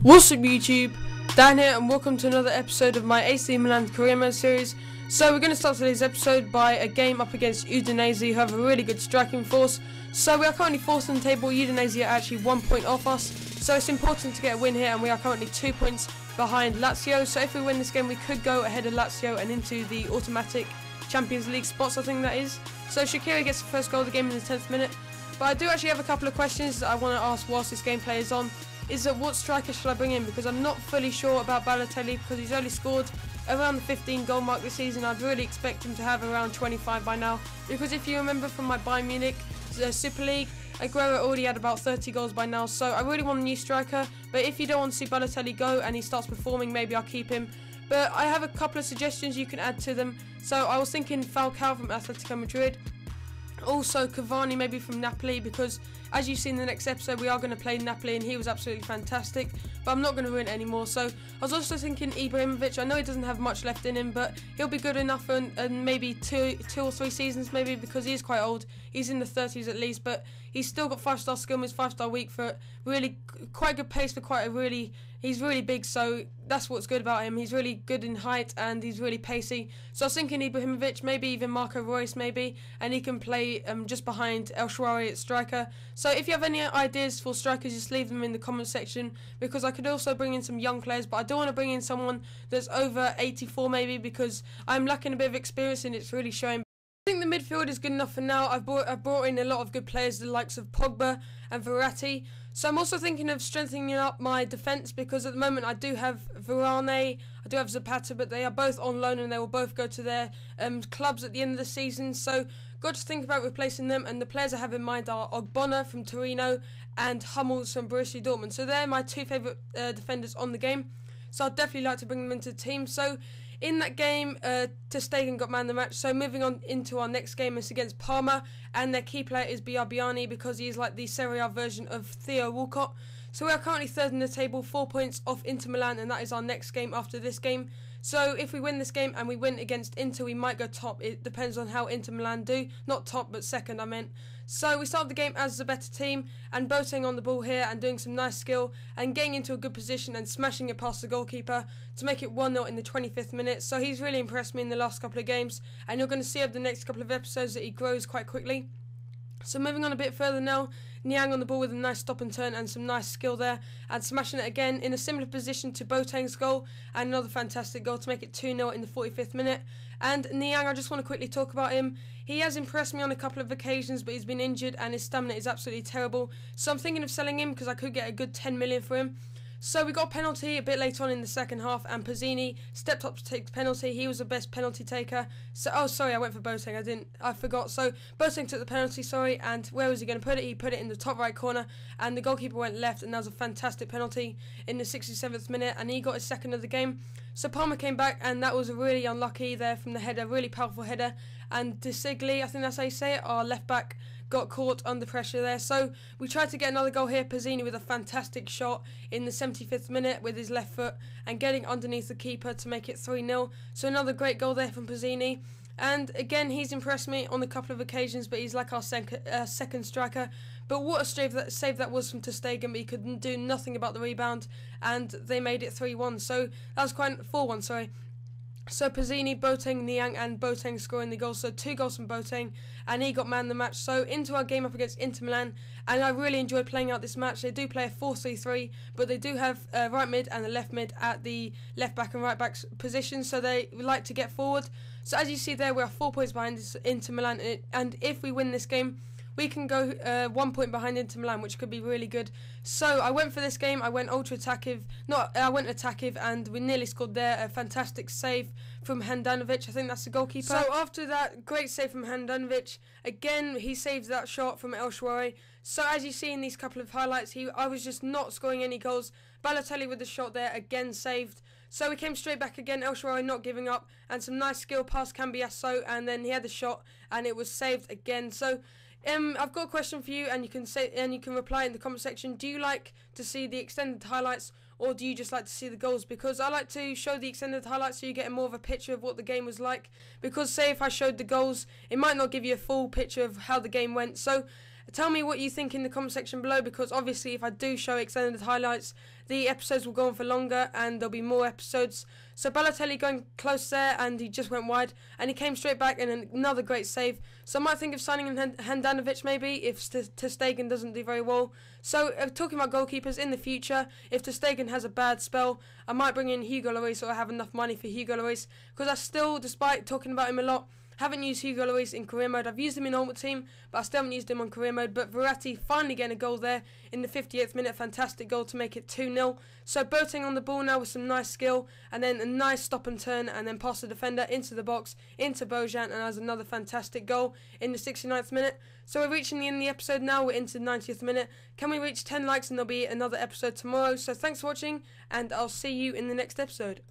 What's up YouTube, Dan here and welcome to another episode of my AC Milan career mode series. So we're going to start today's episode by a game up against Udinese, who have a really good striking force. So we are currently fourth on the table. Udinese are actually 1 point off us, so it's important to get a win here, and we are currently 2 points behind Lazio. So if we win this game we could go ahead of Lazio and into the automatic Champions League spots, I think that is. So Shaqiri gets the first goal of the game in the 10th minute. But I do actually have a couple of questions that I want to ask whilst this gameplay is on. Is that what striker should I bring in? Because I'm not fully sure about Balotelli, because he's only scored around the 15 goal mark this season. I'd really expect him to have around 25 by now, because if you remember from my Bayern Munich Super League, Aguero already had about 30 goals by now. So I really want a new striker, but if you don't want to see Balotelli go and he starts performing, maybe I'll keep him. But I have a couple of suggestions you can add to them. So I was thinking Falcao from Atletico Madrid, also Cavani maybe from Napoli, because as you see in the next episode we are going to play Napoli and he was absolutely fantastic, but I'm not going to ruin it anymore. So I was also thinking Ibrahimovic. I know he doesn't have much left in him, but he'll be good enough for maybe two or three seasons maybe, because he is quite old. He's in the 30s at least, but he's still got 5-star skill, his 5-star weak foot, really quite good pace for he's really big, so that's what's good about him. He's really good in height and he's really pacey. So I was thinking Ibrahimovic, maybe even Marco Reus maybe, and he can play just behind El Shaarawy at striker. So if you have any ideas for strikers, just leave them in the comment section, because I could also bring in some young players, but I don't want to bring in someone that's over 84 maybe, because I'm lacking a bit of experience and it's really showing. I think the midfield is good enough for now. I've brought in a lot of good players, the likes of Pogba and Verratti. So I'm also thinking of strengthening up my defence, because at the moment I do have Varane, I do have Zapata, but they are both on loan and they will both go to their clubs at the end of the season. So got to think about replacing them, and the players I have in mind are Ogbonna from Torino and Hummels from Borussia Dortmund. So they're my two favourite defenders on the game. So I'd definitely like to bring them into the team. So in that game, Ter Stegen got man of the match. So moving on into our next game is against Parma, and their key player is Biarbiani, because he is like the Serie A version of Theo Walcott. So we are currently third in the table, 4 points off Inter Milan, and that is our next game after this game. So if we win this game and we win against Inter, we might go top. It depends on how Inter Milan do. Not top, but second, I meant. So we start the game as the better team, and Boateng on the ball here and doing some nice skill and getting into a good position and smashing it past the goalkeeper to make it 1-0 in the 25th minute. So he's really impressed me in the last couple of games, and you're going to see over the next couple of episodes that he grows quite quickly. So moving on a bit further now, Niang on the ball with a nice stop and turn and some nice skill there, and smashing it again in a similar position to Boateng's goal, and another fantastic goal to make it 2-0 in the 45th minute. And Niang, I just want to quickly talk about him. He has impressed me on a couple of occasions, but he's been injured and his stamina is absolutely terrible. So I'm thinking of selling him, because I could get a good 10 million for him. So we got a penalty a bit later on in the second half, and Pizzini stepped up to take the penalty. He was the best penalty taker. So, oh sorry, I went for Boateng. I forgot. So Boateng took the penalty, sorry, and where was he going to put it? He put it in the top right corner, and the goalkeeper went left, and that was a fantastic penalty in the 67th minute, and he got his second of the game. So Palmer came back, and that was really unlucky there from the header, really powerful header, and De Sigli, I think that's how you say it, our left back, got caught under pressure there. So we tried to get another goal here. Pizzini with a fantastic shot in the 75th minute with his left foot and getting underneath the keeper to make it 3-0. So another great goal there from Pizzini. And again, he's impressed me on a couple of occasions, but he's like our second striker. But what a save that was from Ter Stegen, but he could do nothing about the rebound, and they made it 3-1. So that was quite 4-1, sorry. So Pizzini, Boateng, Niang and Boateng scoring the goals. So 2 goals from Boateng, and he got man of the match. So into our game up against Inter Milan, and I really enjoyed playing out this match. They do play a 4-3-3, but they do have a right mid and a left mid at the left back and right back position, so they like to get forward. So as you see there, we are 4 points behind Inter Milan, and if we win this game, we can go 1 point behind Inter Milan, which could be really good. So I went for this game. I went attackive, and we nearly scored there. A fantastic save from Handanovic. I think that's the goalkeeper. So after that, great save from Handanovic. Again, he saved that shot from El Shaarawy. So as you see in these couple of highlights, I was just not scoring any goals. Balotelli with the shot there, again saved. So we came straight back again, El Shaarawy not giving up, and some nice skill past Cambiasso, and then he had the shot, and it was saved again. So I've got a question for you, and you can reply in the comment section. Do you like to see the extended highlights, or do you just like to see the goals? Because I like to show the extended highlights so you get more of a picture of what the game was like. Because say if I showed the goals, it might not give you a full picture of how the game went. So Tell me what you think in the comment section below, because obviously if I do show extended highlights, the episodes will go on for longer and there'll be more episodes. So Balotelli going close there, and he just went wide and he came straight back, and another great save. So I might think of signing in Handanovic maybe if Ter Stegen doesn't do very well. So talking about goalkeepers in the future, if Ter Stegen has a bad spell, I might bring in Hugo Lloris, or I have enough money for Hugo Lloris, because I still, despite talking about him a lot, haven't used Hugo Lloris in career mode. I've used him in Ultimate Team, but I still haven't used him on career mode. But Verratti finally getting a goal there in the 58th minute. Fantastic goal to make it 2-0. So Boateng on the ball now with some nice skill, and then a nice stop and turn, and then past the defender into the box, into Bojan, and has another fantastic goal in the 69th minute. So we're reaching the end of the episode now. We're into the 90th minute. Can we reach 10 likes and there'll be another episode tomorrow? So thanks for watching, and I'll see you in the next episode.